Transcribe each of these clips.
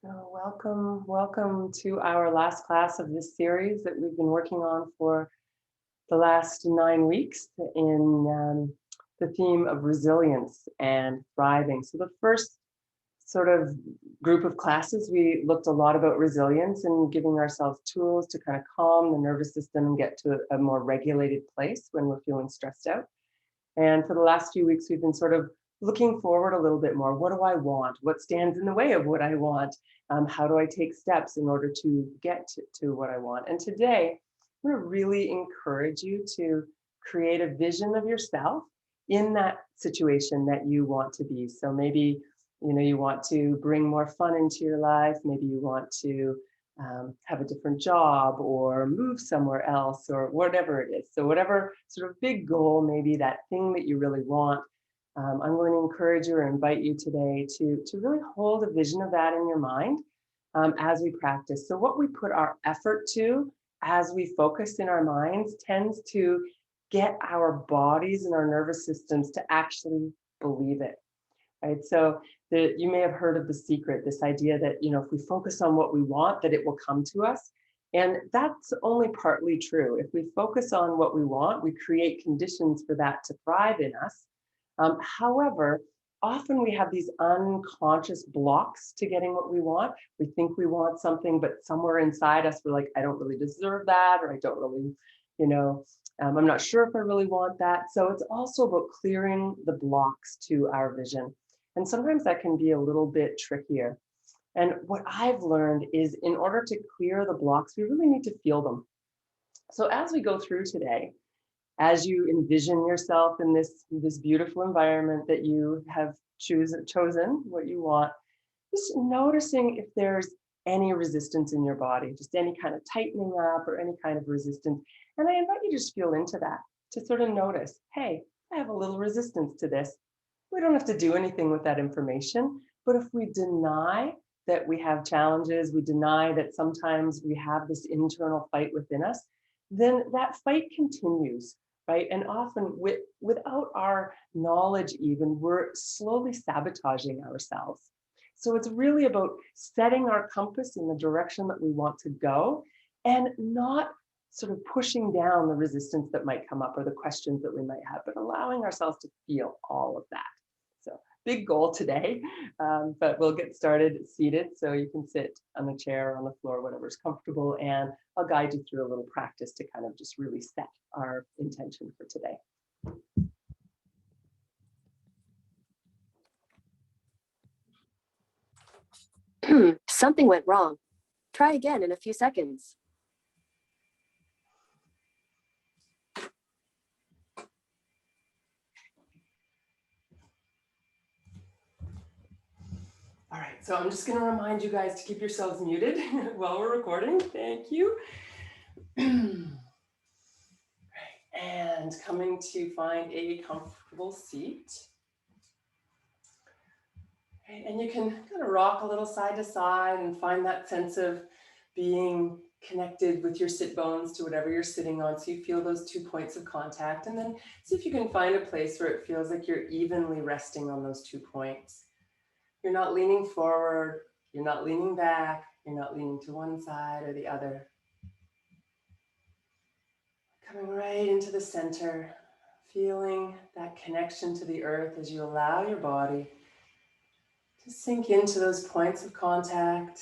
So welcome to our last class of this series that we've been working on for the last 9 weeks in the theme of resilience and thriving. So the first sort of group of classes, we looked a lot about resilience and giving ourselves tools to kind of calm the nervous system and get to a more regulated place when we're feeling stressed out. And for the last few weeks, we've been sort of looking forward a little bit more. What do I want? What stands in the way of what I want? How do I take steps in order to get to what I want? And today, I'm going to really encourage you to create a vision of yourself in that situation that you want to be. So maybe, you want to bring more fun into your life. Maybe you want to have a different job or move somewhere else or whatever it is. So whatever sort of big goal, maybe that thing that you really want, I'm going to encourage you or invite you today to really hold a vision of that in your mind as we practice. So what we put our effort to as we focus in our minds tends to get our bodies and our nervous systems to actually believe it. Right. So you may have heard of The Secret, this idea that, if we focus on what we want, that it will come to us. And that's only partly true. If we focus on what we want, we create conditions for that to thrive in us. However, often we have these unconscious blocks to getting what we want. We think we want something, but somewhere inside us, we're like, I don't really deserve that, or I don't really, I'm not sure if I really want that. So it's also about clearing the blocks to our vision. And sometimes that can be a little bit trickier. And what I've learned is in order to clear the blocks, we really need to feel them. So as we go through today, as you envision yourself in this beautiful environment that you have chosen what you want, just noticing if there's any resistance in your body, just any kind of tightening up or any kind of resistance. And I invite you to just feel into that, to sort of notice, hey, I have a little resistance to this. We don't have to do anything with that information, but if we deny that we have challenges, we deny that sometimes we have this internal fight within us, then that fight continues, right? And often without our knowledge even, we're slowly sabotaging ourselves. So it's really about setting our compass in the direction that we want to go and not sort of pushing down the resistance that might come up or the questions that we might have, but allowing ourselves to feel all of that. So big goal today, but we'll get started seated. So you can sit on a chair or on the floor, whatever's comfortable, and I'll guide you through a little practice to kind of just really set our intention for today. Something went wrong. Try again in a few seconds. All right, so I'm just going to remind you guys to keep yourselves muted while we're recording. Thank you. And coming to find a comfortable seat. And you can kind of rock a little side to side and find that sense of being connected with your sit bones to whatever you're sitting on. So you feel those 2 points of contact, and then see if you can find a place where it feels like you're evenly resting on those 2 points. You're not leaning forward, you're not leaning back, you're not leaning to one side or the other. Coming right into the center, feeling that connection to the earth as you allow your body to sink into those points of contact.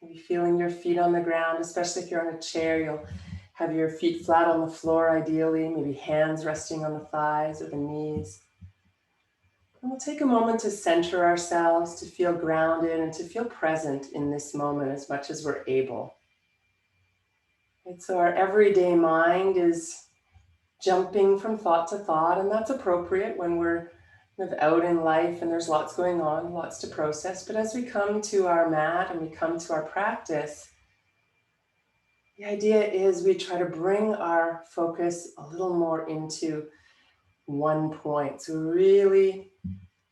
Maybe feeling your feet on the ground, especially if you're on a chair, you'll have your feet flat on the floor ideally, maybe hands resting on the thighs or the knees. And we'll take a moment to center ourselves, to feel grounded and to feel present in this moment as much as we're able. And so our everyday mind is jumping from thought to thought, and that's appropriate when we're kind of out in life and there's lots going on, lots to process. But as we come to our mat and we come to our practice, the idea is we try to bring our focus a little more into one point. So really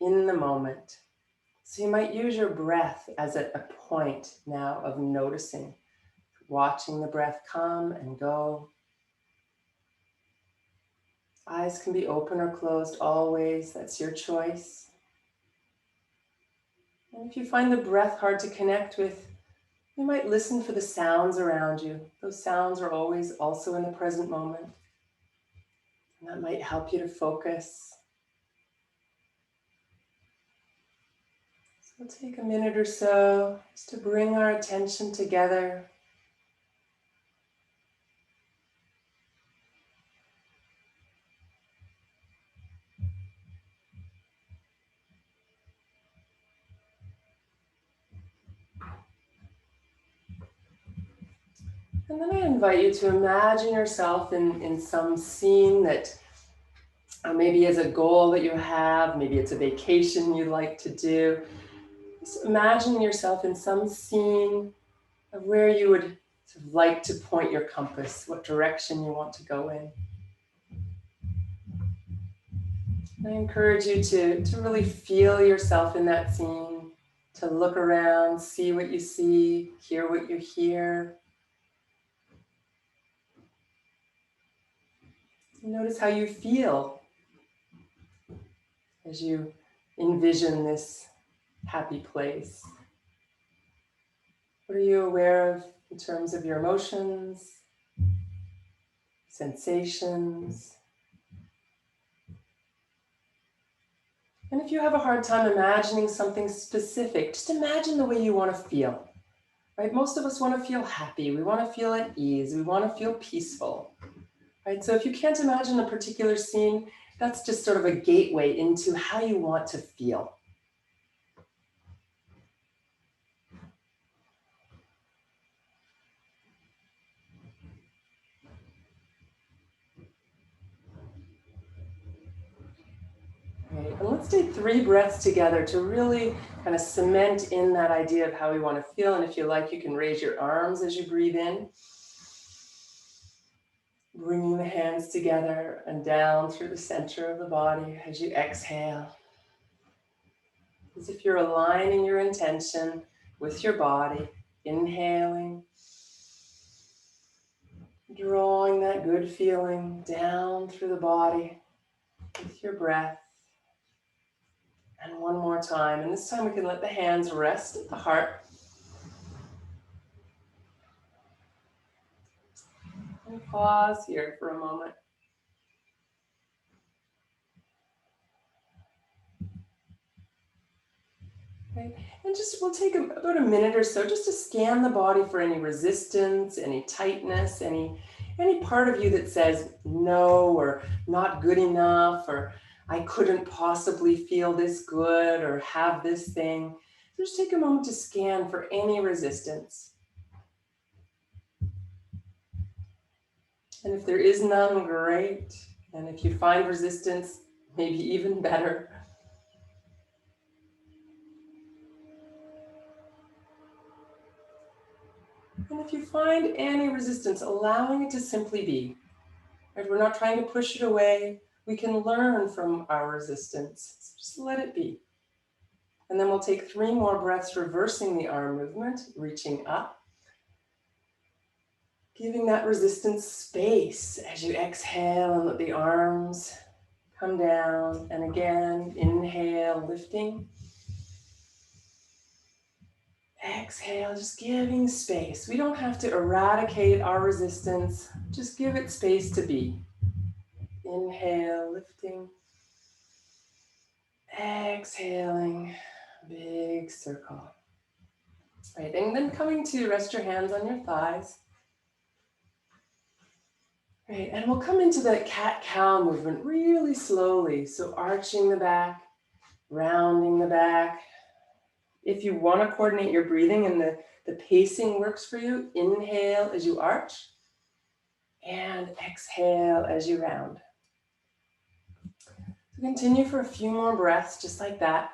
in the moment. So you might use your breath as a point now of noticing, watching the breath come and go. Eyes can be open or closed always, that's your choice. And if you find the breath hard to connect with, you might listen for the sounds around you. Those sounds are always also in the present moment. And that might help you to focus. So we'll take a minute or so just to bring our attention together. And then I invite you to imagine yourself in some scene that maybe is a goal that you have, maybe it's a vacation you'd like to do. Just imagine yourself in some scene of where you would sort of like to point your compass, what direction you want to go in. I encourage you to really feel yourself in that scene, to look around, see what you see, hear what you hear. Notice how you feel as you envision this happy place. What are you aware of in terms of your emotions, sensations? And if you have a hard time imagining something specific, just imagine the way you want to feel. Right? Most of us want to feel happy. We want to feel at ease. We want to feel peaceful. Right? So if you can't imagine a particular scene, that's just sort of a gateway into how you want to feel. Right. And let's take 3 breaths together to really kind of cement in that idea of how we want to feel. And if you like, you can raise your arms as you breathe in. Bringing the hands together and down through the center of the body as you exhale. As if you're aligning your intention with your body, inhaling, drawing that good feeling down through the body with your breath. And one more time, and this time we can let the hands rest at the heart. And pause here for a moment. Okay. And we'll take about a minute or so just to scan the body for any resistance, any tightness, any part of you that says no, or not good enough, or I couldn't possibly feel this good or have this thing. So just take a moment to scan for any resistance. And if there is none, great. And if you find resistance, maybe even better. And if you find any resistance, allowing it to simply be. Right? We're not trying to push it away. We can learn from our resistance. So just let it be. And then we'll take 3 more breaths, reversing the arm movement, reaching up. Giving that resistance space as you exhale and let the arms come down. And again, inhale, lifting. Exhale, just giving space. We don't have to eradicate our resistance. Just give it space to be. Inhale, lifting. Exhaling, big circle. Right, and then coming to rest your hands on your thighs. Right, and we'll come into the cat-cow movement really slowly. So arching the back, rounding the back. If you want to coordinate your breathing and the pacing works for you, inhale as you arch and exhale as you round. So continue for a few more breaths just like that.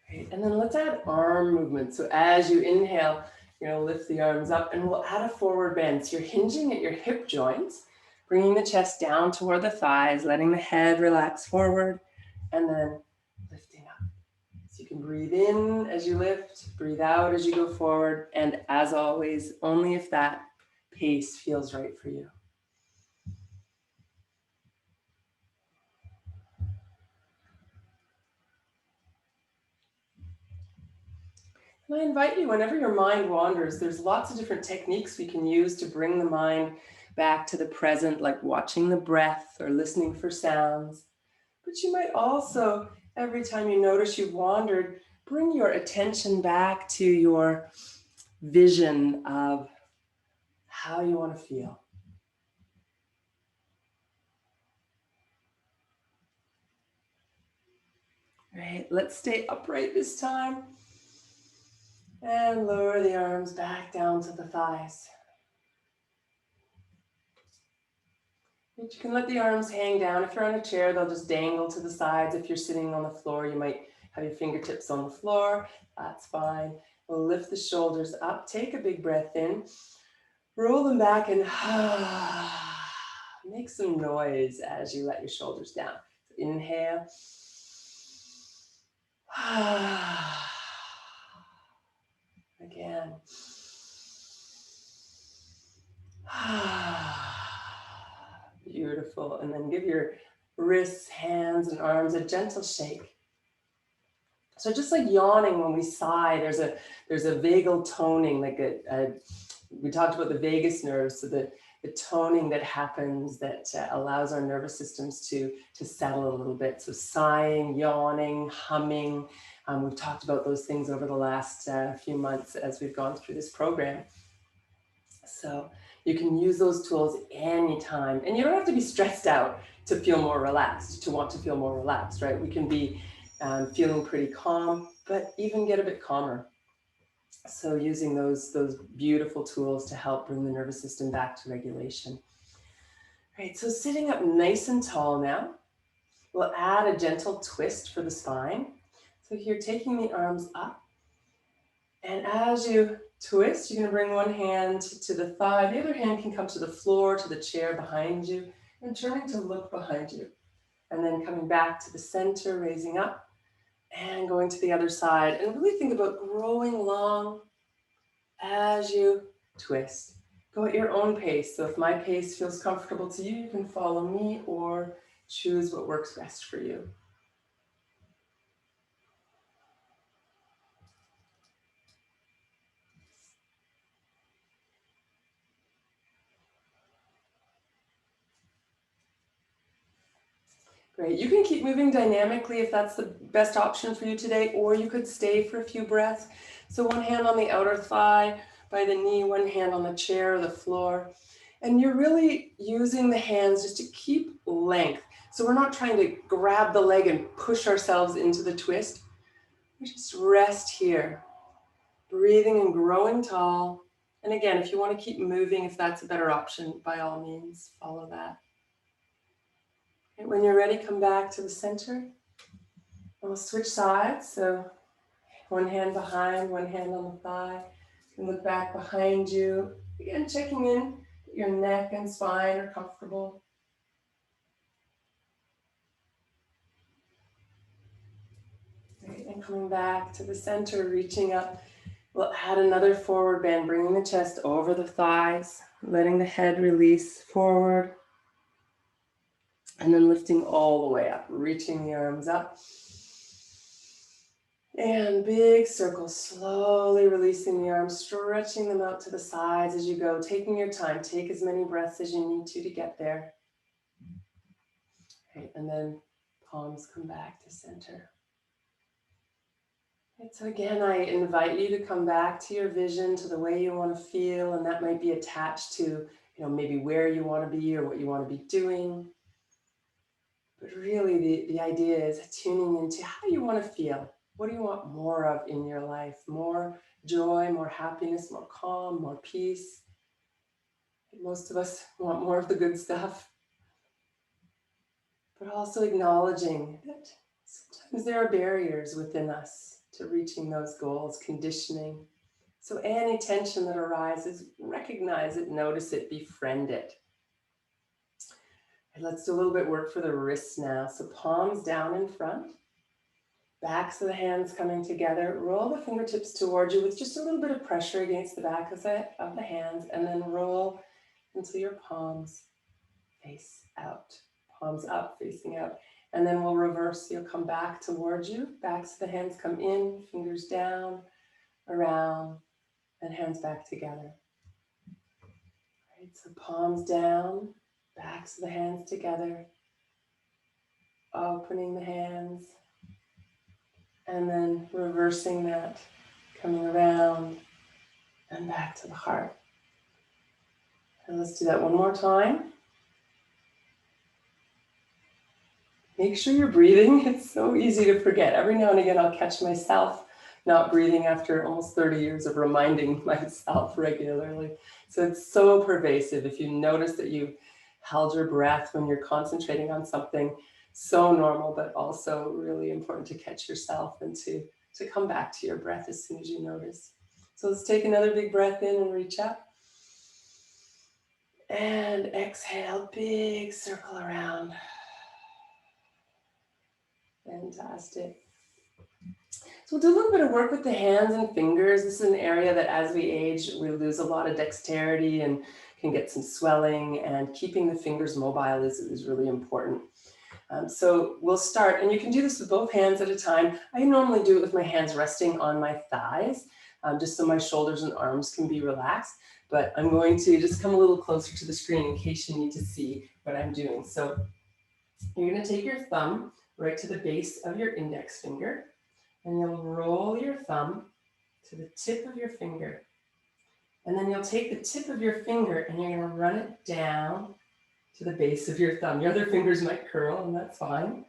Great. And then let's add arm movement. So as you inhale, you're going to lift the arms up and we'll add a forward bend. So you're hinging at your hip joints, bringing the chest down toward the thighs, letting the head relax forward, and then lifting up. So you can breathe in as you lift, breathe out as you go forward, and as always, only if that pace feels right for you. And I invite you, whenever your mind wanders, there's lots of different techniques we can use to bring the mind back to the present, like watching the breath or listening for sounds. But you might also, every time you notice you've wandered, bring your attention back to your vision of how you want to feel. Right, let's stay upright this time. And lower the arms back down to the thighs. You can let the arms hang down. If you're on a chair, they'll just dangle to the sides. If you're sitting on the floor, you might have your fingertips on the floor. That's fine. We'll lift the shoulders up. Take a big breath in. Roll them back and make some noise as you let your shoulders down. So inhale. Again. Beautiful. And then give your wrists, hands, and arms a gentle shake. So just like yawning when we sigh, there's a vagal toning, like we talked about the vagus nerve, so the toning that happens that allows our nervous systems to settle a little bit. So sighing, yawning, humming. We've talked about those things over the last few months as we've gone through this program. So you can use those tools anytime. And you don't have to be stressed out to feel more relaxed, to want to feel more relaxed, right? We can be feeling pretty calm, but even get a bit calmer. So using those beautiful tools to help bring the nervous system back to regulation. Right, so sitting up nice and tall now, we'll add a gentle twist for the spine. So here, taking the arms up, and as you twist, you're going to bring one hand to the thigh, the other hand can come to the floor, to the chair behind you, and turning to look behind you. And then coming back to the center, raising up, and going to the other side. And really think about growing long as you twist. Go at your own pace. So if my pace feels comfortable to you, you can follow me or choose what works best for you. Great. You can keep moving dynamically if that's the best option for you today, or you could stay for a few breaths. So one hand on the outer thigh by the knee, one hand on the chair or the floor. And you're really using the hands just to keep length. So we're not trying to grab the leg and push ourselves into the twist. We just rest here, breathing and growing tall. And again, if you want to keep moving, if that's a better option, by all means, follow that. And when you're ready, come back to the center. And we'll switch sides. So one hand behind, one hand on the thigh. And look back behind you. Again, checking in that your neck and spine are comfortable. Great. And coming back to the center, reaching up. We'll add another forward bend, bringing the chest over the thighs, letting the head release forward. And then lifting all the way up, reaching the arms up. And big circle, slowly releasing the arms, stretching them out to the sides as you go, taking your time. Take as many breaths as you need to get there. Right, and then palms come back to center. Right, so again, I invite you to come back to your vision, to the way you want to feel, and that might be attached to, maybe where you want to be or what you want to be doing. But really, the idea is tuning into how you want to feel. What do you want more of in your life? More joy, more happiness, more calm, more peace. Most of us want more of the good stuff. But also acknowledging that sometimes there are barriers within us to reaching those goals, conditioning. So any tension that arises, recognize it, notice it, befriend it. And let's do a little bit work for the wrists now. So palms down in front, backs of the hands coming together. Roll the fingertips towards you with just a little bit of pressure against the back of the hands, and then roll until your palms face out. Palms up, facing out. And then we'll reverse. You'll come back towards you. Backs of the hands come in, fingers down, around, and hands back together. Right, so palms down, backs of the hands together, opening the hands, and then reversing that, coming around and back to the heart. And let's do that one more time. Make sure you're breathing. It's so easy to forget. Every now and again, I'll catch myself not breathing after almost 30 years of reminding myself regularly. So it's so pervasive. If you notice that you held your breath when you're concentrating on something, so normal, but also really important to catch yourself and to come back to your breath as soon as you notice. So let's take another big breath in and reach up. And exhale, big circle around. Fantastic. So we'll do a little bit of work with the hands and fingers. This is an area that as we age, we lose a lot of dexterity and can get some swelling, and keeping the fingers mobile is really important. So we'll start, and you can do this with both hands at a time. I normally do it with my hands resting on my thighs, just so my shoulders and arms can be relaxed. But I'm going to just come a little closer to the screen in case you need to see what I'm doing. So you're going to take your thumb right to the base of your index finger, and you'll roll your thumb to the tip of your finger. And then you'll take the tip of your finger and you're going to run it down to the base of your thumb. Your other fingers might curl, and that's fine.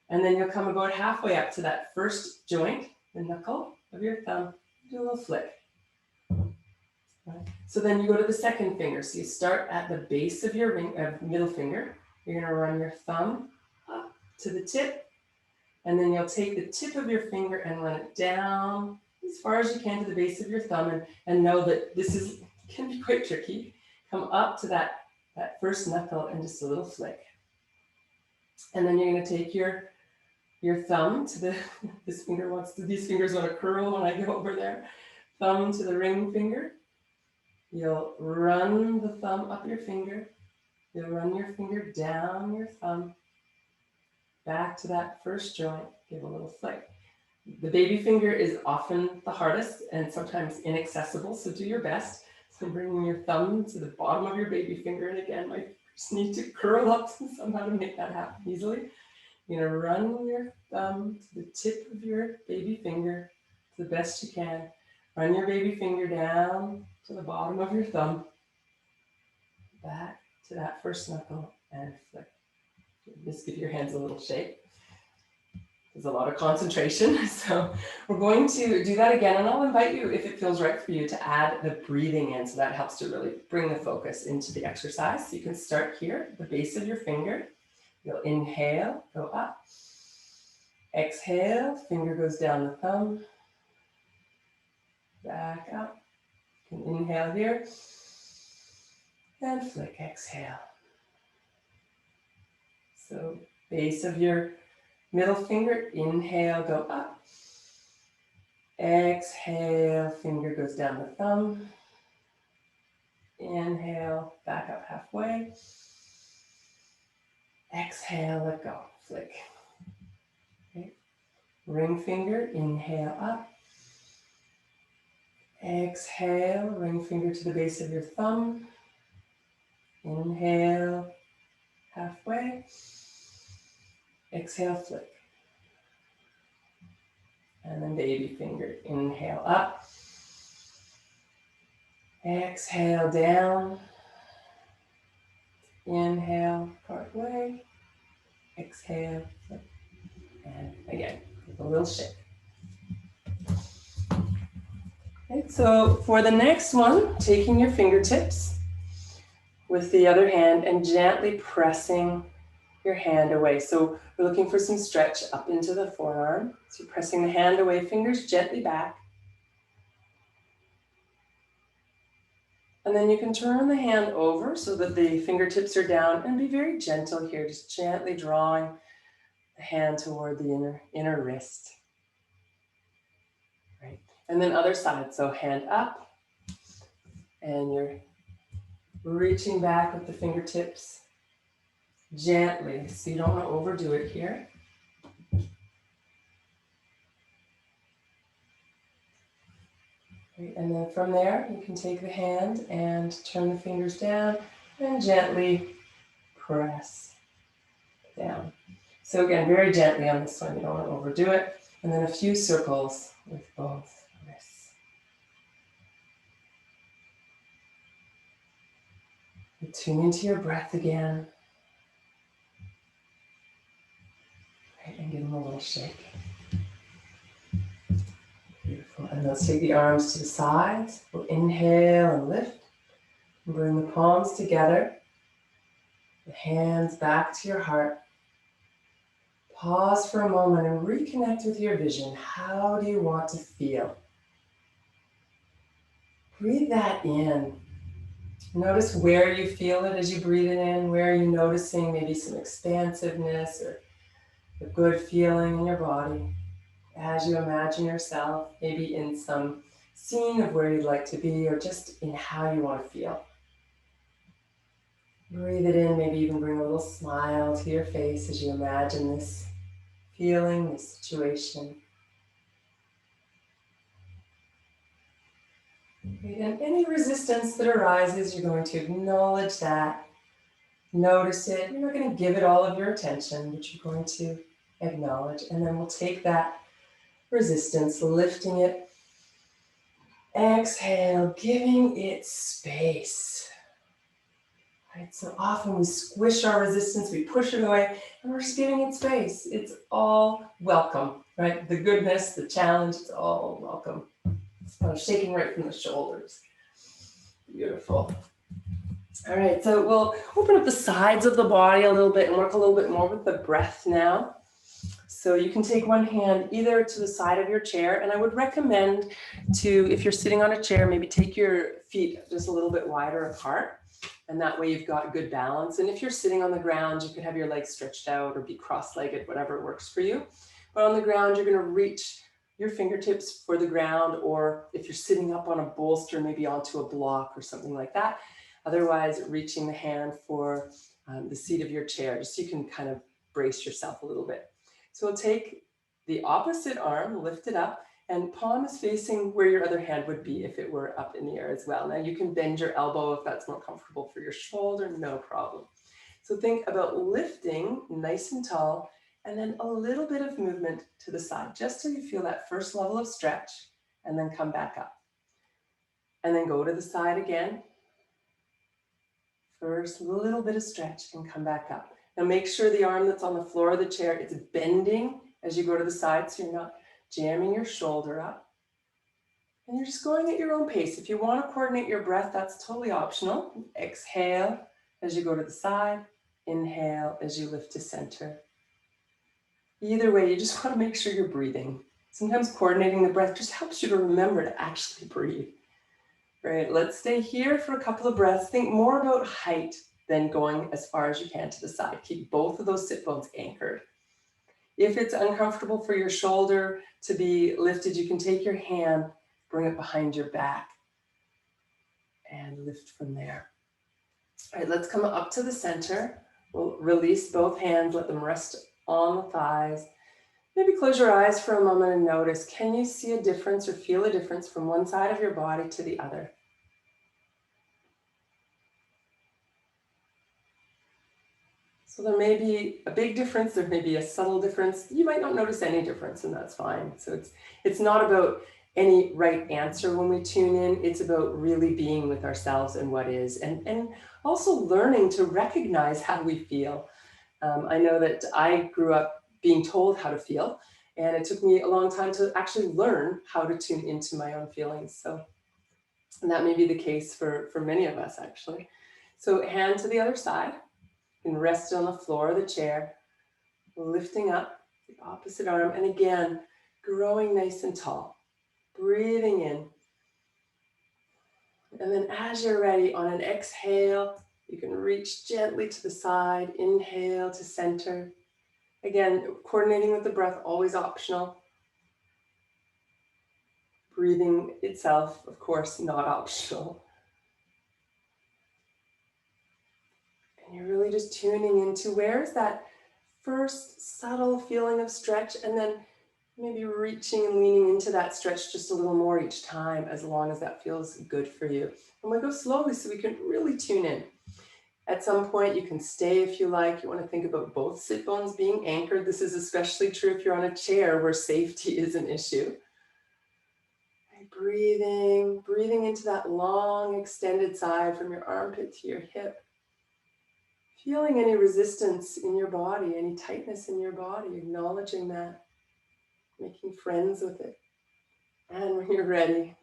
And then you'll come about halfway up to that first joint, the knuckle of your thumb, do a little flick. Right. So then you go to the second finger. So you start at the base of your middle finger. You're going to run your thumb up to the tip, and then you'll take the tip of your finger and run it down as far as you can to the base of your thumb, and know that this can be quite tricky. Come up to that first knuckle and just a little flick. And then you're going to take your thumb to these fingers want to curl when I go over there. Thumb to the ring finger. You'll run the thumb up your finger. You'll run your finger down your thumb, back to that first joint, give a little flick. The baby finger is often the hardest and sometimes inaccessible, so do your best. So bringing your thumb to the bottom of your baby finger, and again, my fingers need to curl up to somehow to make that happen easily. You're gonna run your thumb to the tip of your baby finger to the best you can. Run your baby finger down to the bottom of your thumb, back to that first knuckle, and flick. Just give your hands a little shake. There's a lot of concentration. So we're going to do that again, and I'll invite you, if it feels right for you, to add the breathing in, so that helps to really bring the focus into the exercise. So you can start here at the base of your finger. You'll inhale, go up. Exhale, finger goes down the thumb. Back up. You can inhale here. And flick, exhale. So base of your middle finger, inhale, go up. Exhale, finger goes down the thumb. Inhale, back up halfway. Exhale, let go, flick. Okay. Ring finger, inhale up. Exhale, ring finger to the base of your thumb. Inhale, halfway. Exhale, flick. And then baby finger, inhale up. Exhale down. Inhale, part way. Exhale, flick. And again, with a little shake. Okay, so for the next one, taking your fingertips with the other hand and gently pressing your hand away. So we're looking for some stretch up into the forearm. So you're pressing the hand away, fingers gently back. And then you can turn the hand over so that the fingertips are down and be very gentle here, just gently drawing the hand toward the inner wrist. Right. And then other side, so hand up and you're reaching back with the fingertips gently, so you don't want to overdo it here. Right. And then from there, you can take the hand and turn the fingers down and gently press down. So again, very gently on this one, you don't want to overdo it. And then a few circles with both wrists. You tune into your breath again. Right, and give them a little shake. Beautiful. And let's take the arms to the sides. We'll inhale and lift. And bring the palms together. The hands back to your heart. Pause for a moment and reconnect with your vision. How do you want to feel? Breathe that in. Notice where you feel it as you breathe it in. Where are you noticing maybe some expansiveness or a good feeling in your body as you imagine yourself, maybe in some scene of where you'd like to be or just in how you want to feel. Breathe it in, maybe even bring a little smile to your face as you imagine this feeling, this situation. And any resistance that arises, you're going to acknowledge that, notice it. You're not going to give it all of your attention, but you're going to acknowledge. And then we'll take that resistance, lifting it. Exhale, giving it space. Right? So often we squish our resistance, we push it away, and we're just giving it space. It's all welcome, right? The goodness, the challenge, it's all welcome. It's kind of shaking right from the shoulders. Beautiful. All right, so we'll open up the sides of the body a little bit and work a little bit more with the breath now. So you can take one hand either to the side of your chair, and I would recommend to, if you're sitting on a chair, maybe take your feet just a little bit wider apart, and that way you've got good balance. And if you're sitting on the ground, you can have your legs stretched out or be cross-legged, whatever works for you. But on the ground, you're gonna reach your fingertips for the ground, or if you're sitting up on a bolster, maybe onto a block or something like that. Otherwise, reaching the hand for the seat of your chair, just so you can kind of brace yourself a little bit. So we'll take the opposite arm, lift it up, and palm is facing where your other hand would be if it were up in the air as well. Now you can bend your elbow if that's more comfortable for your shoulder, no problem. So think about lifting nice and tall, and then a little bit of movement to the side, just so you feel that first level of stretch, and then come back up. And then go to the side again. First little bit of stretch and come back up. Now make sure the arm that's on the floor of the chair, it's bending as you go to the side, so you're not jamming your shoulder up. And you're just going at your own pace. If you want to coordinate your breath, that's totally optional. Exhale as you go to the side. Inhale as you lift to center. Either way, you just want to make sure you're breathing. Sometimes coordinating the breath just helps you to remember to actually breathe. Right, let's stay here for a couple of breaths. Think more about height than going as far as you can to the side. Keep both of those sit bones anchored. If it's uncomfortable for your shoulder to be lifted, you can take your hand, bring it behind your back, and lift from there. All right, let's come up to the center. We'll release both hands, let them rest on the thighs. Maybe close your eyes for a moment and notice, can you see a difference or feel a difference from one side of your body to the other? So there may be a big difference, there may be a subtle difference. You might not notice any difference, and that's fine. So it's not about any right answer when we tune in. It's about really being with ourselves and what is, and also learning to recognize how we feel. I know that I grew up being told how to feel, and it took me a long time to actually learn how to tune into my own feelings. So, and that may be the case for many of us, actually. So hand to the other side. You can rest on the floor of the chair, lifting up the opposite arm, and again, growing nice and tall. Breathing in And then as you're ready, on an exhale, you can reach gently to the side, inhale to center. Again, coordinating with the breath, always optional. Breathing itself, of course, not optional. And you're really just tuning into where's that first subtle feeling of stretch, and then maybe reaching and leaning into that stretch just a little more each time, as long as that feels good for you. And we go slowly so we can really tune in. At some point, you can stay if you like. You want to think about both sit bones being anchored. This is especially true if you're on a chair where safety is an issue. And breathing into that long extended side from your armpit to your hip. Feeling any resistance in your body, any tightness in your body, acknowledging that, making friends with it. And when you're ready,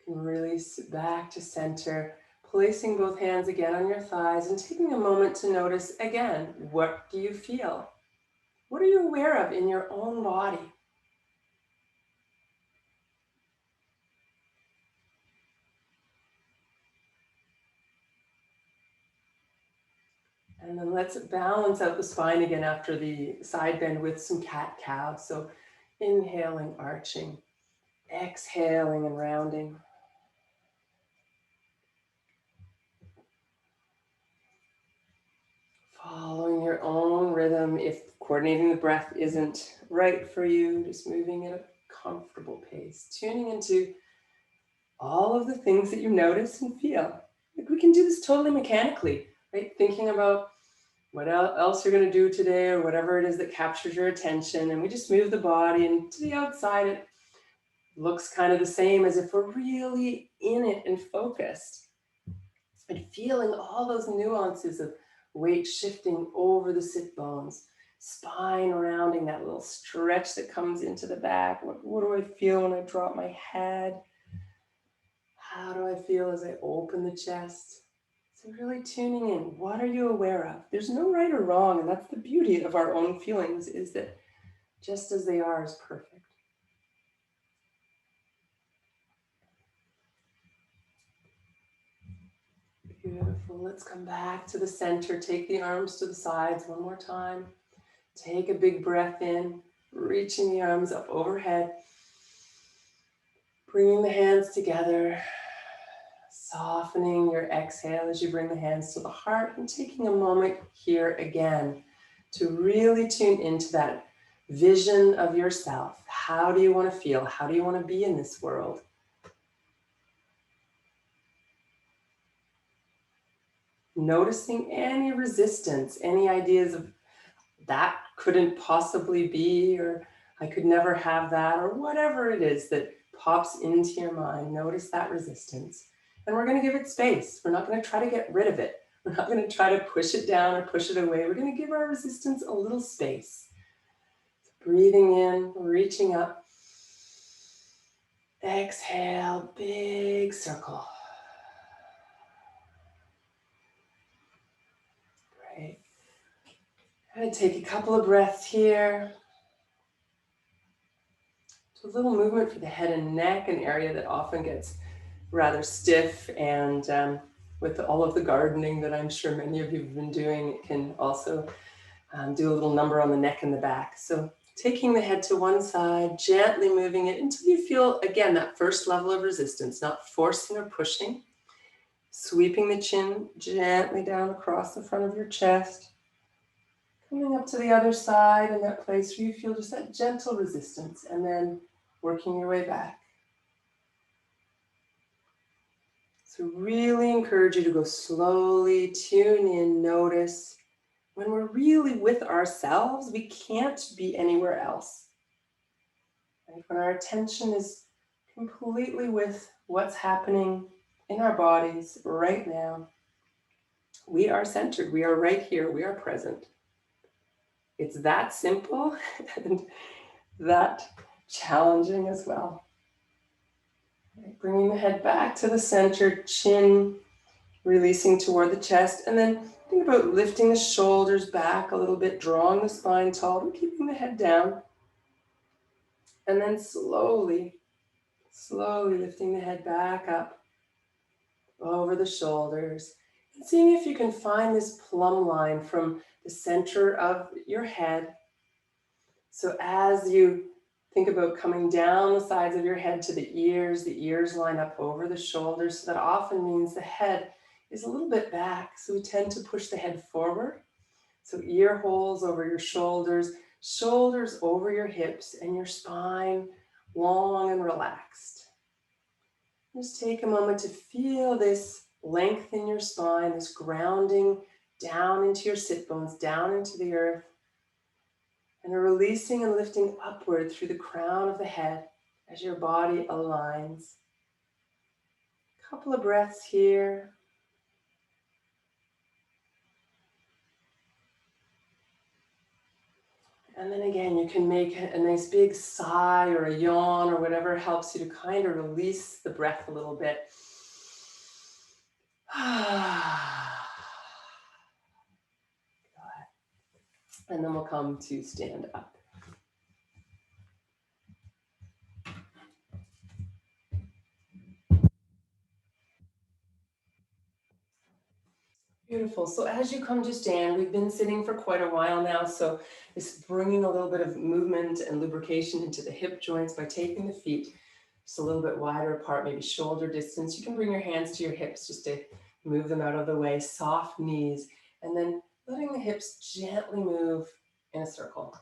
you can release back to center, placing both hands again on your thighs and taking a moment to notice again, what do you feel? What are you aware of in your own body? And then let's balance out the spine again after the side bend with some cat-cow. So inhaling, arching, exhaling and rounding. Following your own rhythm. If coordinating the breath isn't right for you, just moving at a comfortable pace, tuning into all of the things that you notice and feel. Like we can do this totally mechanically, right? Thinking about what else you're going to do today or whatever it is that captures your attention. And we just move the body, and to the outside, it looks kind of the same as if we're really in it and focused. And feeling all those nuances of weight shifting over the sit bones, spine rounding, that little stretch that comes into the back. What do I feel when I drop my head? How do I feel as I open the chest? So really tuning in. What are you aware of? There's no right or wrong, and that's the beauty of our own feelings, is that just as they are is perfect. Beautiful. Let's come back to the center. Take the arms to the sides one more time. Take a big breath in, reaching the arms up overhead. Bringing the hands together. Softening your exhale as you bring the hands to the heart, and taking a moment here again to really tune into that vision of yourself. How do you want to feel? How do you want to be in this world? Noticing any resistance, any ideas of that couldn't possibly be, or I could never have that, or whatever it is that pops into your mind. Notice that resistance. And we're going to give it space. We're not going to try to get rid of it. We're not going to try to push it down or push it away. We're going to give our resistance a little space. Breathing in, reaching up. Exhale, big circle. Great. I'm going to take a couple of breaths here. So a little movement for the head and neck, an area that often gets rather stiff, and with all of the gardening that I'm sure many of you have been doing, it can also do a little number on the neck and the back. So taking the head to one side, gently moving it until you feel, again, that first level of resistance, not forcing or pushing. Sweeping the chin gently down across the front of your chest. Coming up to the other side in that place where you feel just that gentle resistance, and then working your way back. So really encourage you to go slowly, tune in, notice. When we're really with ourselves, we can't be anywhere else. Right? When our attention is completely with what's happening in our bodies right now, we are centered, we are right here, we are present. It's that simple and that challenging as well. Right? Bringing the head back to the center, chin releasing toward the chest, and then think about lifting the shoulders back a little bit, drawing the spine tall, and keeping the head down. And then slowly lifting the head back up. over the shoulders, and seeing if you can find this plumb line from the center of your head. So as you think about coming down the sides of your head to the ears line up over the shoulders. So that often means the head is a little bit back. So we tend to push the head forward. So ear holes over your shoulders, shoulders over your hips, and your spine long and relaxed. Just take a moment to feel this length in your spine, this grounding down into your sit bones, down into the earth, and a releasing and lifting upward through the crown of the head as your body aligns. Couple of breaths here. And then again, you can make a nice big sigh or a yawn or whatever helps you to kind of release the breath a little bit. And then we'll come to stand up. Beautiful. So as you come to stand, we've been sitting for quite a while now. So it's bringing a little bit of movement and lubrication into the hip joints by taking the feet just a little bit wider apart, maybe shoulder distance. You can bring your hands to your hips just to move them out of the way, soft knees, and then letting the hips gently move in a circle.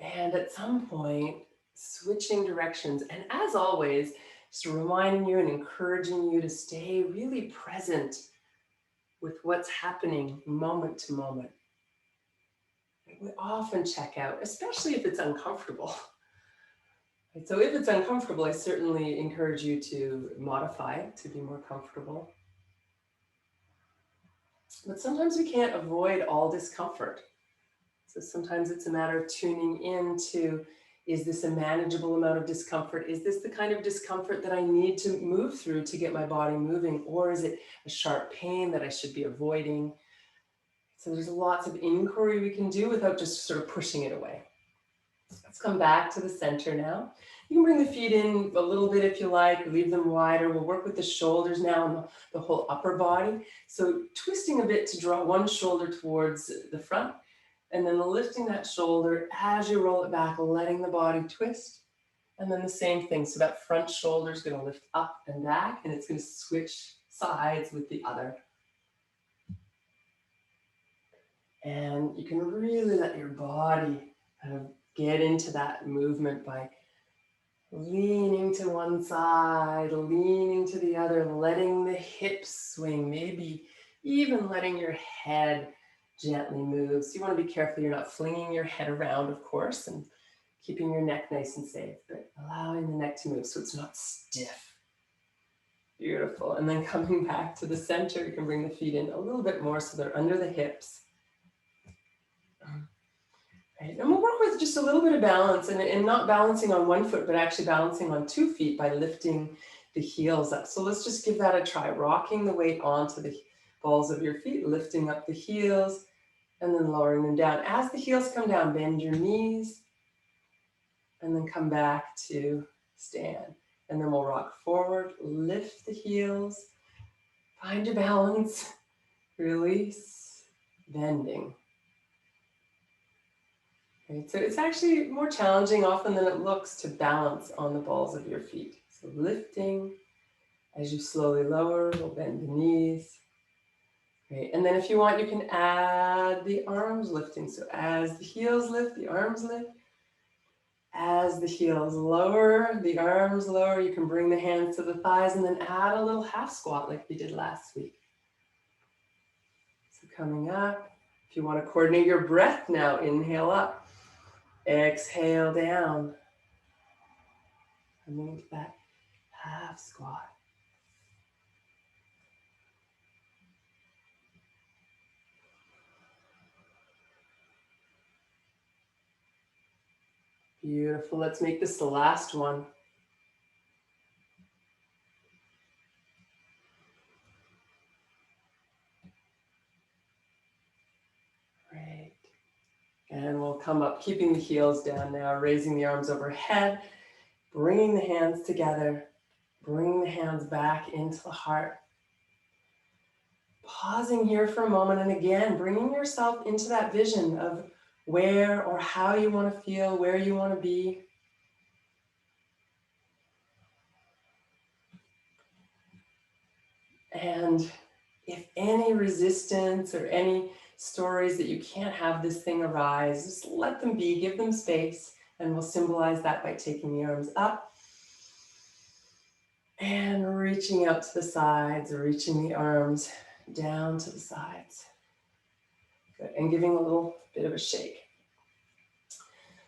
And at some point, switching directions. And as always, just reminding you and encouraging you to stay really present with what's happening moment to moment. We often check out, especially if it's uncomfortable. So if it's uncomfortable, I certainly encourage you to modify to be more comfortable. But sometimes we can't avoid all discomfort. So sometimes it's a matter of tuning into, is this a manageable amount of discomfort? Is this the kind of discomfort that I need to move through to get my body moving? Or is it a sharp pain that I should be avoiding? So there's lots of inquiry we can do without just sort of pushing it away. Let's come back to the center now. You can bring the feet in a little bit if you like, leave them wider. We'll work with the shoulders now and the whole upper body. So twisting a bit to draw one shoulder towards the front, and then lifting that shoulder as you roll it back, letting the body twist. And then the same thing. So that front shoulder is going to lift up and back, and it's going to switch sides with the other. And you can really let your body kind of get into that movement by leaning to one side, leaning to the other, letting the hips swing, maybe even letting your head gently move. So you want to be careful you're not flinging your head around, of course, and keeping your neck nice and safe, but allowing the neck to move so it's not stiff. Beautiful. And then coming back to the center, you can bring the feet in a little bit more so they're under the hips. Right. And we'll work with just a little bit of balance and not balancing on one foot, but actually balancing on 2 feet by lifting the heels up. So let's just give that a try. Rocking the weight onto the balls of your feet, lifting up the heels, and then lowering them down. As the heels come down, bend your knees, and then come back to stand. And then we'll rock forward, lift the heels, find your balance, release, bending. Right, so it's actually more challenging often than it looks to balance on the balls of your feet. So lifting, as you slowly lower, we'll bend the knees. Great. And then if you want, you can add the arms lifting. So as the heels lift, the arms lift. As the heels lower, the arms lower, you can bring the hands to the thighs and then add a little half squat like we did last week. So coming up, if you want to coordinate your breath now, inhale up. Exhale down. Coming into that half squat. Beautiful. Let's make this the last one. come up, keeping the heels down now, raising the arms overhead, bringing the hands together, bringing the hands back into the heart. Pausing here for a moment, and again, bringing yourself into that vision of where or how you want to feel, where you want to be. And if any resistance or any stories that you can't have this thing arise, just let them be, give them space, and we'll symbolize that by taking the arms up and reaching out to the sides, reaching the arms down to the sides. Good, and giving a little bit of a shake.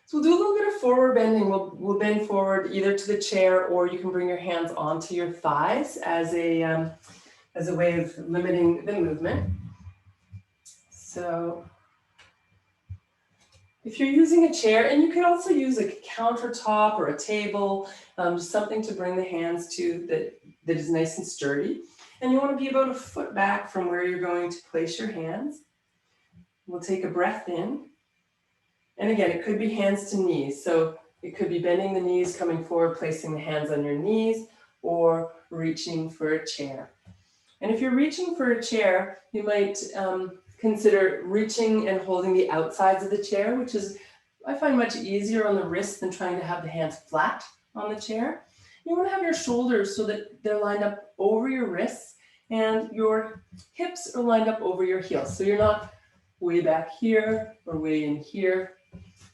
So we'll do a little bit of forward bending. We'll bend forward either to the chair, or you can bring your hands onto your thighs as a way of limiting the movement. So if you're using a chair, and you can also use a countertop or a table, just something to bring the hands to that is nice and sturdy. And you want to be about a foot back from where you're going to place your hands. We'll take a breath in. And again, it could be hands to knees. So it could be bending the knees, coming forward, placing the hands on your knees, or reaching for a chair. And if you're reaching for a chair, you might consider reaching and holding the outsides of the chair, which is, I find, much easier on the wrists than trying to have the hands flat on the chair. You want to have your shoulders so that they're lined up over your wrists, and your hips are lined up over your heels. So you're not way back here or way in here.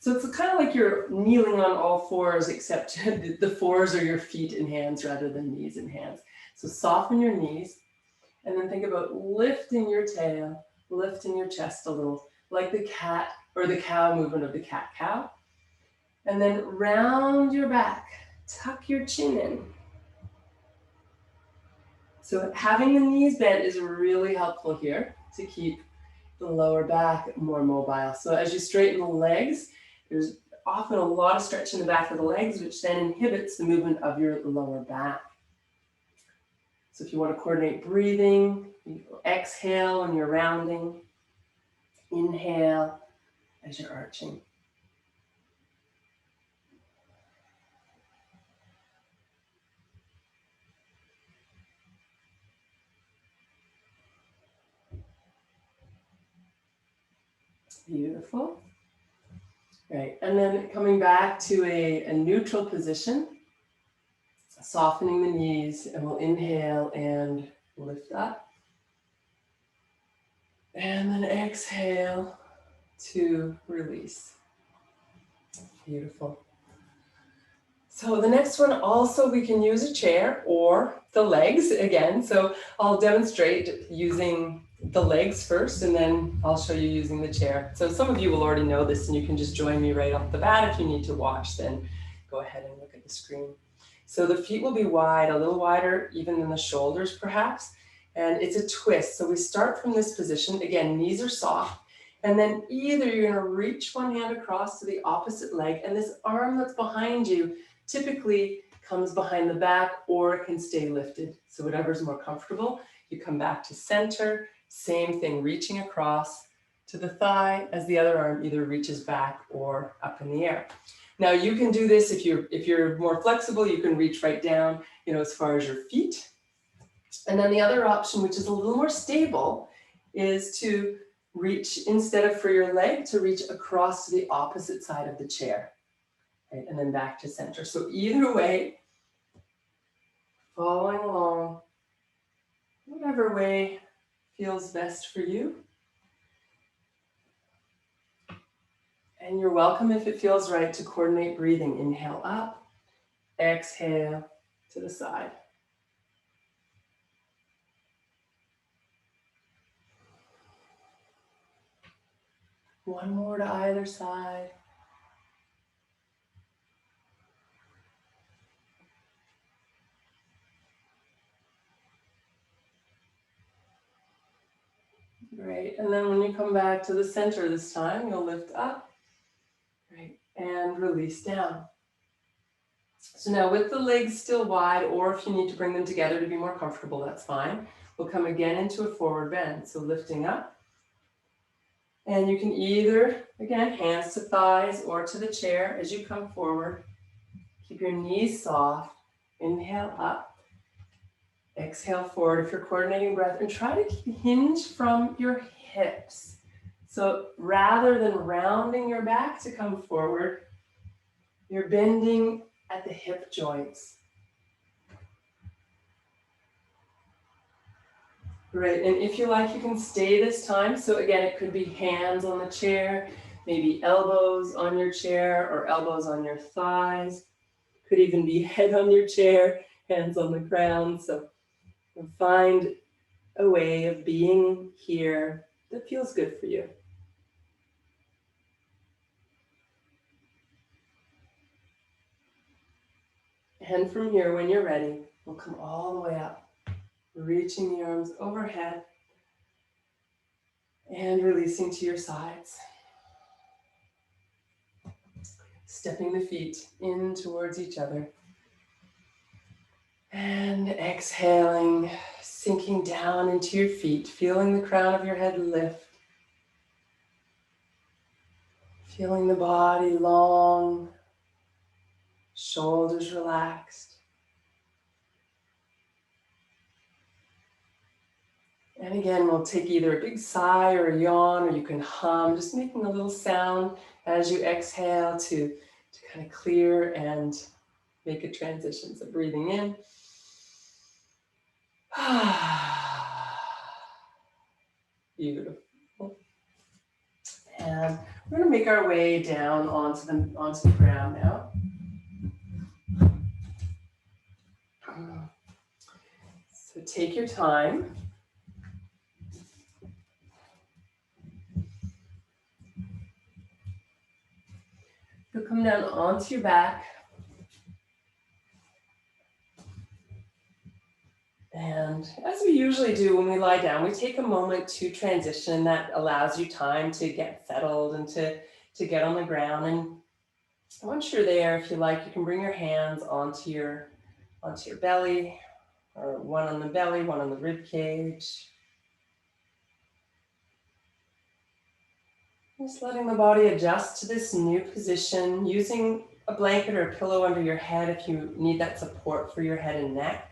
So it's kind of like you're kneeling on all fours, except the fours are your feet and hands rather than knees and hands. So soften your knees, and then think about lifting your tail, lifting your chest a little, like the cat or the cow movement of the cat-cow. And then round your back, tuck your chin in. So having the knees bent is really helpful here to keep the lower back more mobile. So as you straighten the legs, there's often a lot of stretch in the back of the legs, which then inhibits the movement of your lower back. So if you want to coordinate breathing, you exhale when you're rounding, inhale as you're arching. Beautiful. Right, and then coming back to a neutral position, softening the knees, and we'll inhale and lift up. And then exhale to release. Beautiful. So the next one also, we can use a chair or the legs again. So I'll demonstrate using the legs first, and then I'll show you using the chair. So some of you will already know this, and you can just join me right off the bat. If you need to watch, then go ahead and look at the screen. So the feet will be wide, a little wider even than the shoulders perhaps, and it's a twist. So we start from this position. Again, knees are soft, and then either you're gonna reach one hand across to the opposite leg, and this arm that's behind you typically comes behind the back, or it can stay lifted. So whatever's more comfortable. You come back to center, same thing, reaching across to the thigh as the other arm either reaches back or up in the air. Now you can do this if you're more flexible, you can reach right down, as far as your feet. And then the other option, which is a little more stable, is to reach, instead of for your leg, to reach across to the opposite side of the chair. Right? And then back to center. So either way, following along, whatever way feels best for you. And you're welcome, if it feels right, to coordinate breathing. Inhale up, exhale to the side. One more to either side. Great, and then when you come back to the center this time, you'll lift up, right, and release down. So now with the legs still wide, or if you need to bring them together to be more comfortable, that's fine. We'll come again into a forward bend. So lifting up And you can either, again, hands to thighs or to the chair as you come forward. Keep your knees soft. Inhale up. Exhale forward if you're coordinating breath. And try to hinge from your hips. So rather than rounding your back to come forward, you're bending at the hip joints. Great, and if you like, you can stay this time. So again, it could be hands on the chair, maybe elbows on your chair or elbows on your thighs. Could even be head on your chair, hands on the ground. So find a way of being here that feels good for you. And from here, when you're ready, we'll come all the way up, reaching the arms overhead and releasing to your sides. Stepping the feet in towards each other. And exhaling, sinking down into your feet, feeling the crown of your head lift. Feeling the body long, shoulders relaxed. And again, we'll take either a big sigh or a yawn, or you can hum, just making a little sound as you exhale to kind of clear and make a transition. So breathing in. Beautiful. And we're going to make our way down onto the ground now. So take your time. You'll come down onto your back. And as we usually do when we lie down, we take a moment to transition. That allows you time to get settled and to get on the ground. And once you're there, if you like, you can bring your hands onto your belly, or one on the belly, one on the rib cage. Just letting the body adjust to this new position, using a blanket or a pillow under your head if you need that support for your head and neck.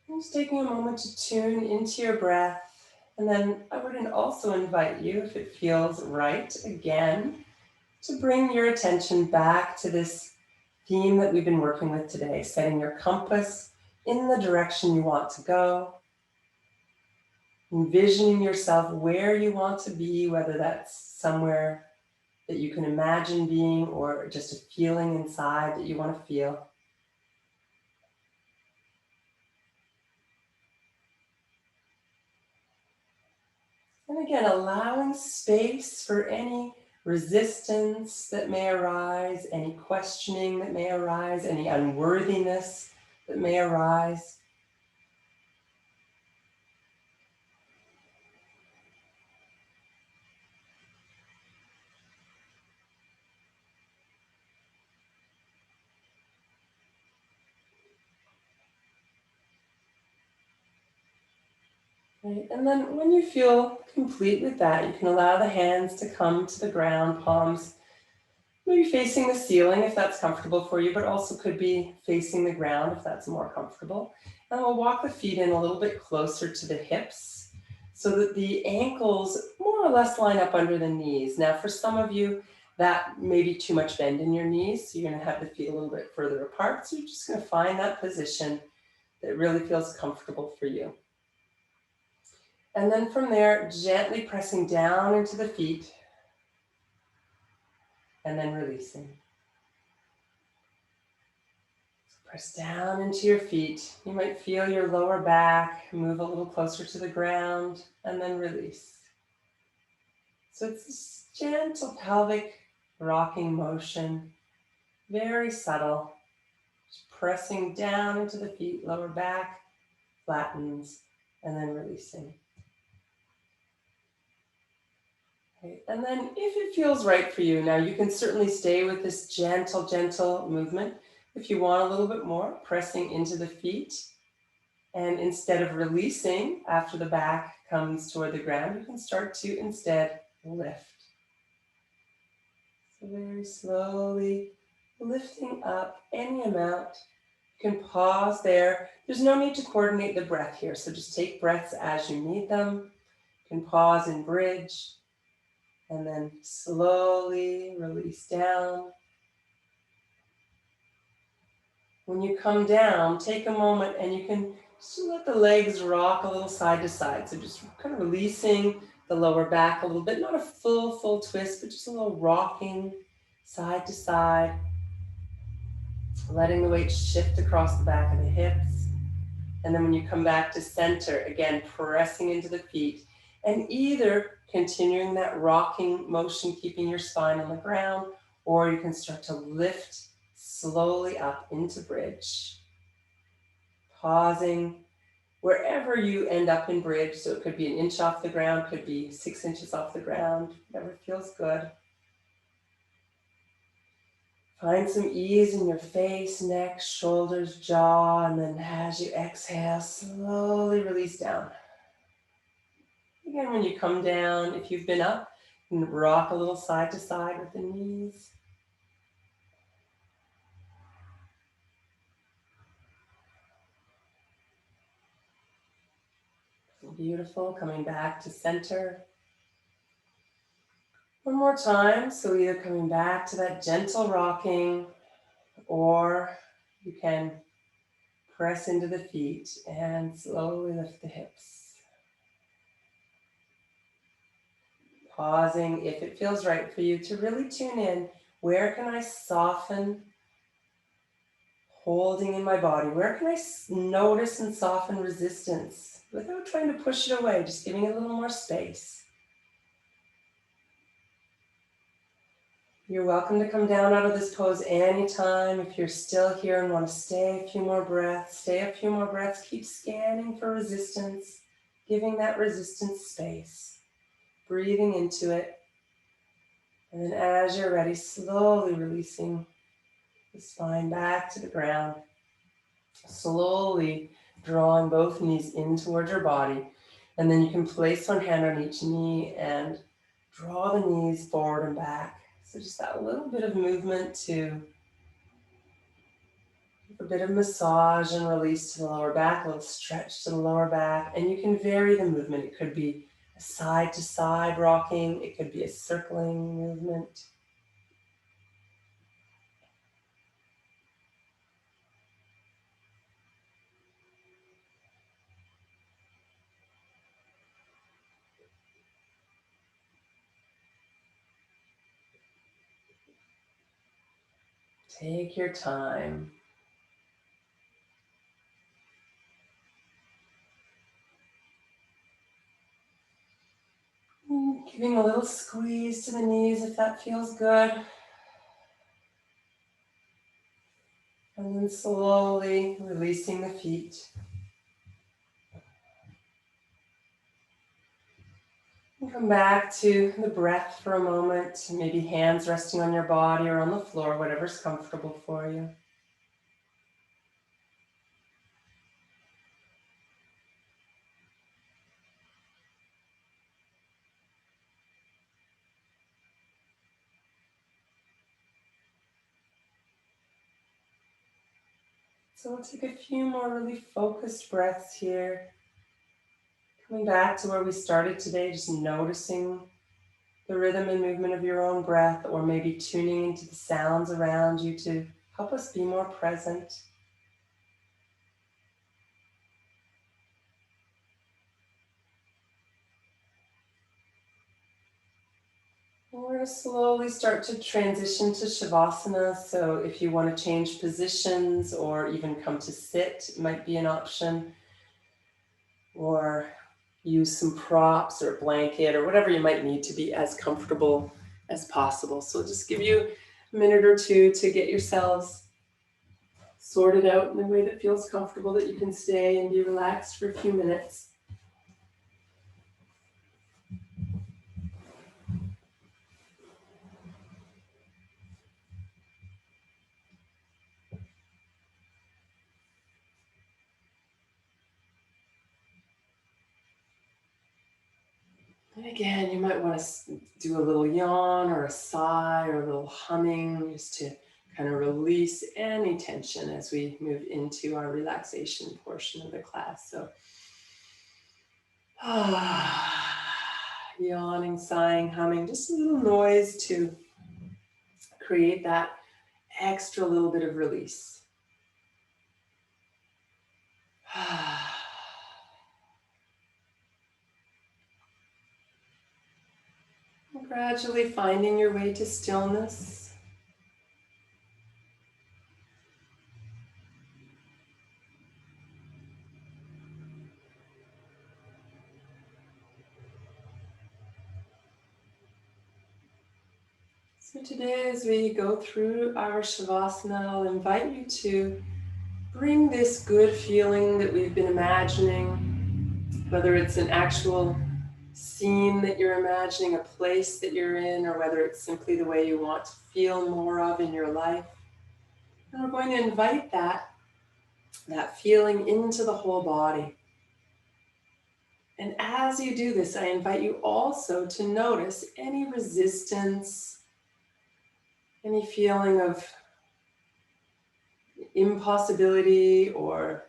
Just taking a moment to tune into your breath. And then I would also invite you, if it feels right, again, to bring your attention back to this theme that we've been working with today, setting your compass in the direction you want to go, envisioning yourself where you want to be, whether that's somewhere that you can imagine being or just a feeling inside that you want to feel. And again, allowing space for any resistance that may arise, any questioning that may arise, any unworthiness that may arise. Right. And then when you feel complete with that, you can allow the hands to come to the ground, palms maybe facing the ceiling if that's comfortable for you, but also could be facing the ground if that's more comfortable. And we'll walk the feet in a little bit closer to the hips so that the ankles more or less line up under the knees. Now, for some of you, that may be too much bend in your knees, so you're going to have the feet a little bit further apart. So you're just going to find that position that really feels comfortable for you. And then from there, gently pressing down into the feet and then releasing. So press down into your feet. You might feel your lower back move a little closer to the ground and then release. So it's this gentle pelvic rocking motion, very subtle. Just pressing down into the feet, lower back, flattens, and then releasing. Okay. And then if it feels right for you, now you can certainly stay with this gentle, gentle movement. If you want a little bit more, pressing into the feet. And instead of releasing after the back comes toward the ground, you can start to instead lift. So very slowly lifting up any amount. You can pause there. There's no need to coordinate the breath here, so just take breaths as you need them. You can pause and bridge, and then slowly release down. When you come down, take a moment and you can just let the legs rock a little side to side. So just kind of releasing the lower back a little bit, not a full twist, but just a little rocking side to side. Letting the weight shift across the back of the hips. And then when you come back to center, again, pressing into the feet and either continuing that rocking motion, keeping your spine on the ground, or you can start to lift slowly up into bridge. Pausing wherever you end up in bridge. So it could be an inch off the ground, could be 6 inches off the ground, whatever feels good. Find some ease in your face, neck, shoulders, jaw, and then as you exhale, slowly release down. Again, when you come down, if you've been up, you can rock a little side to side with the knees. Beautiful, coming back to center. One more time, so either coming back to that gentle rocking, or you can press into the feet and slowly lift the hips. Pausing if it feels right for you to really tune in. Where can I soften, holding in my body? Where can I notice and soften resistance without trying to push it away, just giving it a little more space. You're welcome to come down out of this pose anytime. If you're still here and want to stay a few more breaths, keep scanning for resistance, giving that resistance space, breathing into it. And then as you're ready, slowly releasing the spine back to the ground, slowly drawing both knees in towards your body. And then you can place one hand on each knee and draw the knees forward and back. So just that little bit of movement to a bit of massage and release to the lower back, a little stretch to the lower back. And you can vary the movement. It could be a side to side rocking. It could be a circling movement. Take your time. Giving a little squeeze to the knees if that feels good. And then slowly releasing the feet. And come back to the breath for a moment. Maybe hands resting on your body or on the floor, whatever's comfortable for you. So we'll take a few more really focused breaths here. Coming back to where we started today, just noticing the rhythm and movement of your own breath, or maybe tuning into the sounds around you to help us be more present. And we're going to slowly start to transition to Shavasana. So if you want to change positions or even come to sit, it might be an option. Or use some props or a blanket or whatever you might need to be as comfortable as possible. So I'll just give you a minute or two to get yourselves sorted out in a way that feels comfortable, that you can stay and be relaxed for a few minutes. And again, you might want to do a little yawn or a sigh or a little humming just to kind of release any tension as we move into our relaxation portion of the class. So, yawning, sighing, humming, just a little noise to create that extra little bit of release. Gradually finding your way to stillness. So today, as we go through our Shavasana, I'll invite you to bring this good feeling that we've been imagining, whether it's an actual scene that you're imagining, a place that you're in, or whether it's simply the way you want to feel more of in your life. And we're going to invite that feeling into the whole body. And as you do this, I invite you also to notice any resistance, any feeling of impossibility or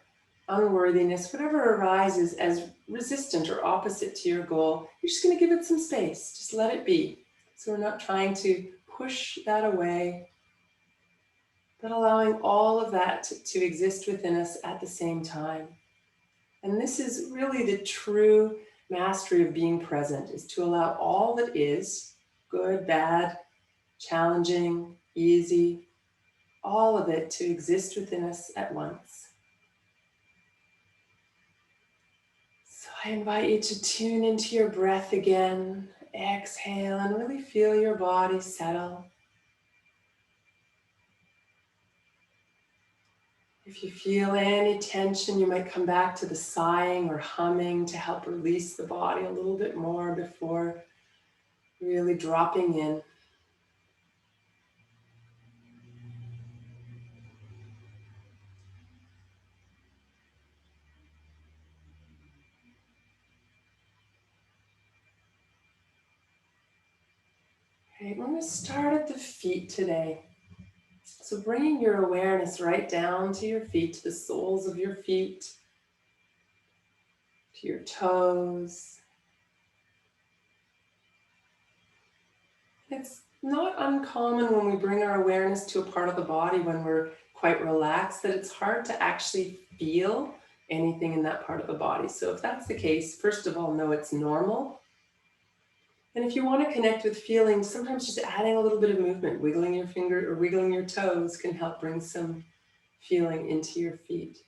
unworthiness, whatever arises as resistant or opposite to your goal. You're just going to give it some space. Just let it be. So we're not trying to push that away, but allowing all of that to exist within us at the same time. And this is really the true mastery of being present, is to allow all that is, good, bad, challenging, easy, all of it to exist within us at once. So I invite you to tune into your breath again. Exhale and really feel your body settle. If you feel any tension, you might come back to the sighing or humming to help release the body a little bit more before really dropping in. Okay, we're going to start at the feet today. So bringing your awareness right down to your feet, to the soles of your feet, to your toes. It's not uncommon when we bring our awareness to a part of the body when we're quite relaxed that it's hard to actually feel anything in that part of the body. So if that's the case, first of all, know it's normal. And if you want to connect with feelings, sometimes just adding a little bit of movement, wiggling your finger or wiggling your toes can help bring some feeling into your feet.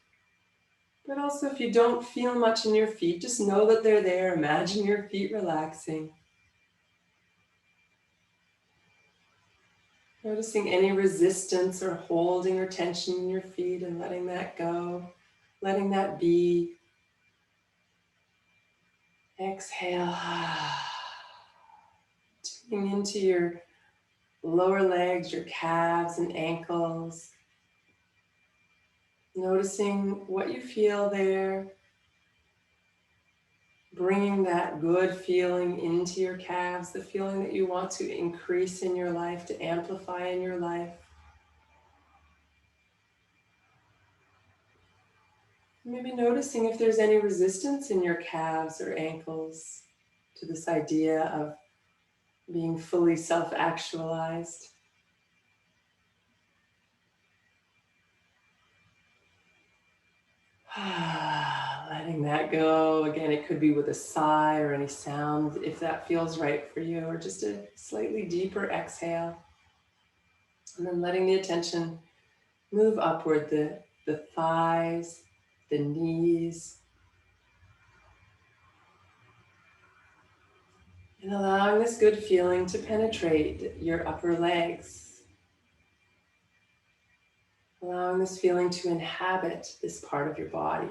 But also if you don't feel much in your feet, just know that they're there. Imagine your feet relaxing. Noticing any resistance or holding or tension in your feet and letting that go, letting that be. Exhale. Tuning into your lower legs, your calves and ankles. Noticing what you feel there. Bringing that good feeling into your calves, the feeling that you want to increase in your life, to amplify in your life. Maybe noticing if there's any resistance in your calves or ankles to this idea of being fully self-actualized. Letting that go. Again, it could be with a sigh or any sound if that feels right for you, or just a slightly deeper exhale. And then letting the attention move upward, the thighs, the knees, and allowing this good feeling to penetrate your upper legs. Allowing this feeling to inhabit this part of your body.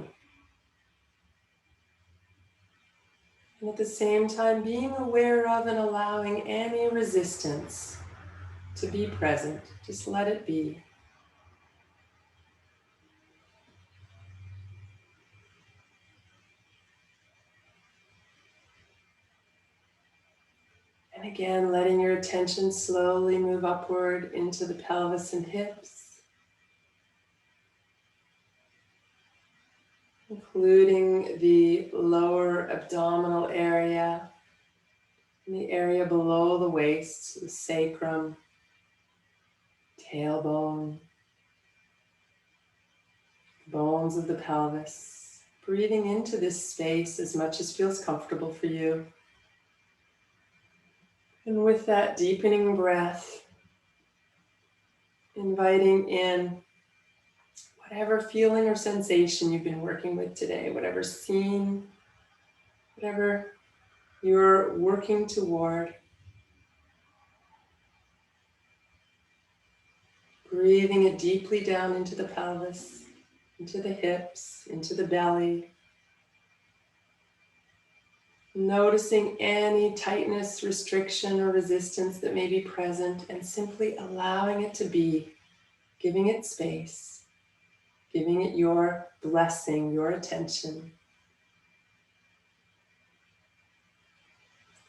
And at the same time, being aware of and allowing any resistance to be present. Just let it be. Again, letting your attention slowly move upward into the pelvis and hips, including the lower abdominal area and the area below the waist, the sacrum, tailbone, bones of the pelvis. Breathing into this space as much as feels comfortable for you. And with that deepening breath, inviting in whatever feeling or sensation you've been working with today, whatever scene, whatever you're working toward. Breathing it deeply down into the pelvis, into the hips, into the belly. Noticing any tightness, restriction, or resistance that may be present and simply allowing it to be, giving it space, giving it your blessing, your attention.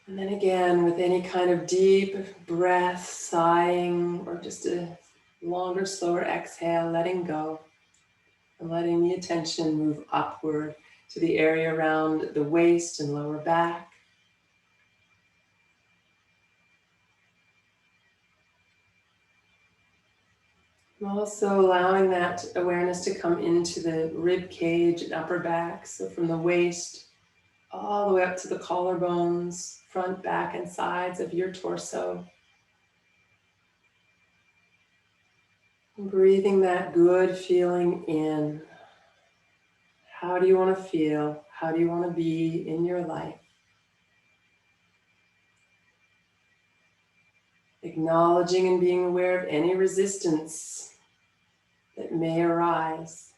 And then again, with any kind of deep breath, sighing, or just a longer, slower exhale, letting go and letting the attention move upward to the area around the waist and lower back. Also allowing that awareness to come into the rib cage and upper back. So from the waist all the way up to the collarbones, front, back, and sides of your torso. And breathing that good feeling in. How do you want to feel? How do you want to be in your life? Acknowledging and being aware of any resistance that may arise.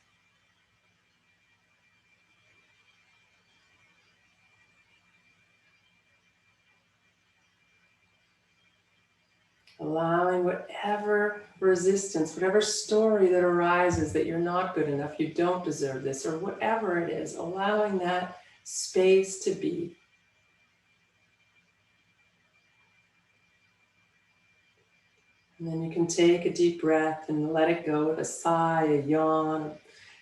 Allowing whatever resistance, whatever story that arises that you're not good enough, you don't deserve this, or whatever it is, allowing that space to be. And then you can take a deep breath and let it go with a sigh, a yawn,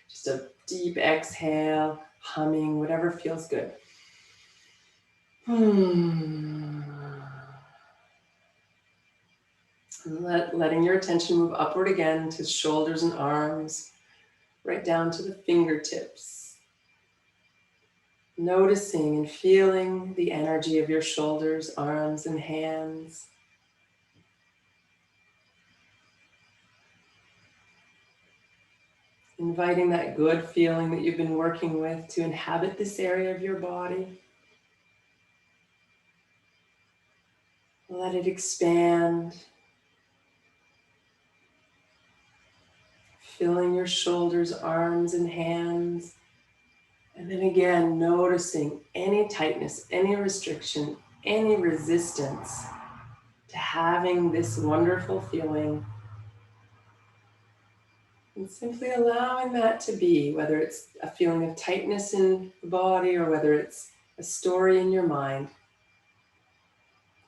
just a deep exhale, humming, whatever feels good. Letting your attention move upward again to shoulders and arms, right down to the fingertips. Noticing and feeling the energy of your shoulders, arms, and hands. Inviting that good feeling that you've been working with to inhabit this area of your body. Let it expand. Filling your shoulders, arms, and hands. And then again, noticing any tightness, any restriction, any resistance to having this wonderful feeling. And simply allowing that to be, whether it's a feeling of tightness in the body or whether it's a story in your mind.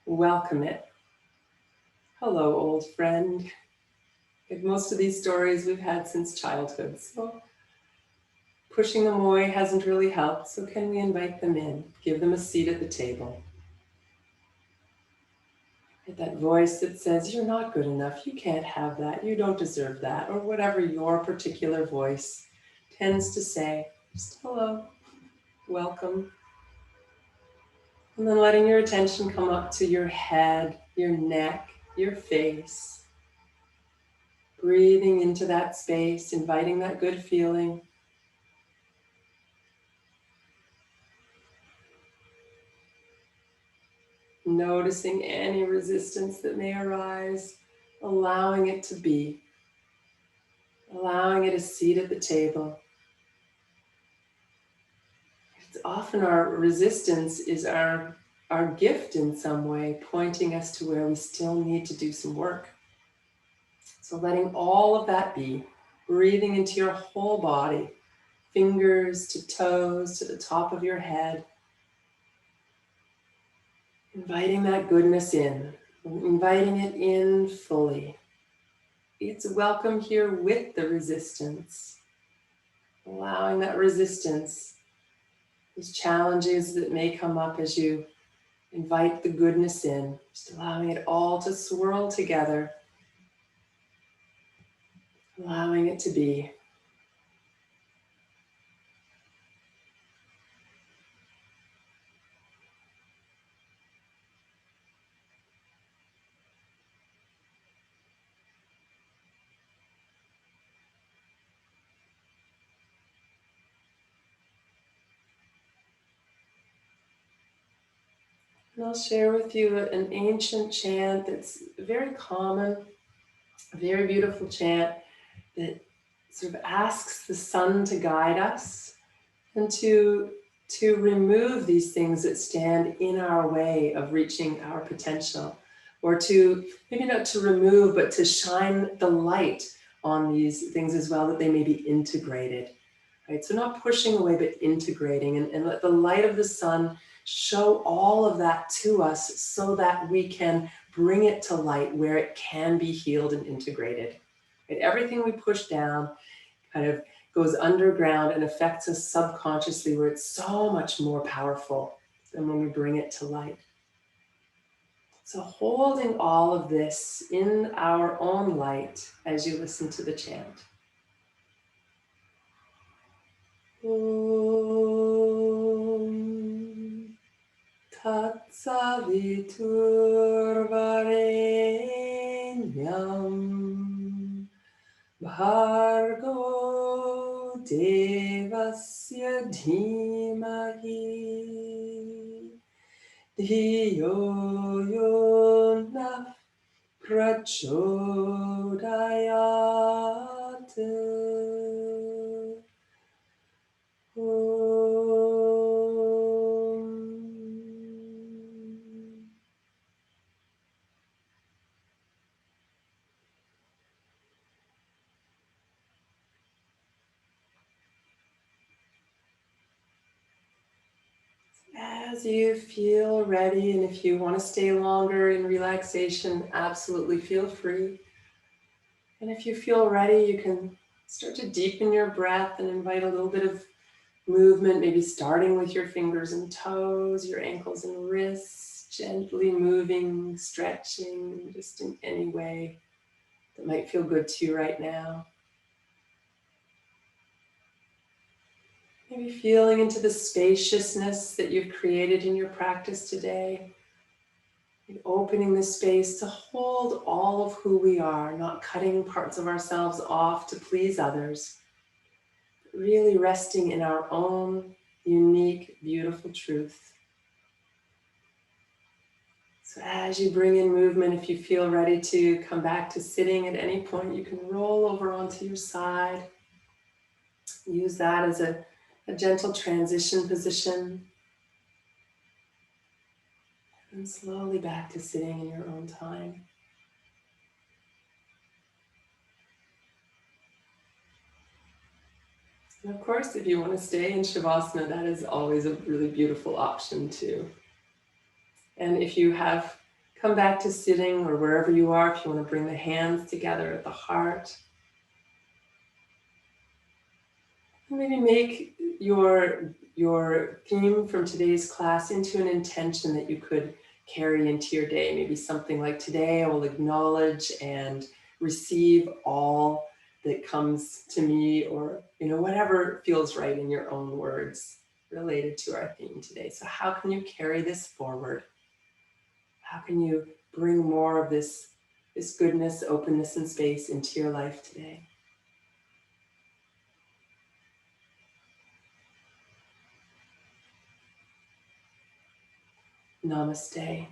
Welcome it. Hello, old friend. Like most of these stories we've had since childhood, so pushing them away hasn't really helped, so can we invite them in, give them a seat at the table. That voice that says, you're not good enough, you can't have that, you don't deserve that, or whatever your particular voice tends to say, just hello, welcome. And then letting your attention come up to your head, your neck, your face. Breathing into that space, inviting that good feeling. Noticing any resistance that may arise, allowing it to be, allowing it a seat at the table. It's often our resistance is our gift in some way, pointing us to where we still need to do some work. So letting all of that be, breathing into your whole body, fingers to toes, to the top of your head. Inviting that goodness in, inviting it in fully. It's welcome here with the resistance, allowing that resistance, these challenges that may come up as you invite the goodness in, just allowing it all to swirl together, allowing it to be. And I'll share with you an ancient chant that's very common, a very beautiful chant that sort of asks the sun to guide us and to remove these things that stand in our way of reaching our potential, or to maybe not to remove, but to shine the light on these things as well, that they may be integrated. Right? So not pushing away, but integrating, and let the light of the sun show all of that to us so that we can bring it to light where it can be healed and integrated. Right? Everything we push down kind of goes underground and affects us subconsciously, where it's so much more powerful than when we bring it to light. So holding all of this in our own light as you listen to the chant. Om Tatsaviturvarenyam Bhargo Devasya Dhimahi Dhiyo Yona Prachodayat. As you feel ready, and if you want to stay longer in relaxation, absolutely feel free. And if you feel ready, you can start to deepen your breath and invite a little bit of movement, maybe starting with your fingers and toes, your ankles and wrists, gently moving, stretching, just in any way that might feel good to you right now. Maybe feeling into the spaciousness that you've created in your practice today. And opening the space to hold all of who we are, not cutting parts of ourselves off to please others, but really resting in our own unique, beautiful truth. So as you bring in movement, if you feel ready to come back to sitting at any point, you can roll over onto your side. Use that as a gentle transition position. And slowly back to sitting in your own time. And of course, if you want to stay in Shavasana, that is always a really beautiful option too. And if you have come back to sitting, or wherever you are, if you want to bring the hands together at the heart, maybe make your theme from today's class into an intention that you could carry into your day. Maybe something like, today I will acknowledge and receive all that comes to me, or whatever feels right in your own words related to our theme today. So how can you carry this forward? How can you bring more of this goodness, openness, and space into your life today? Namaste.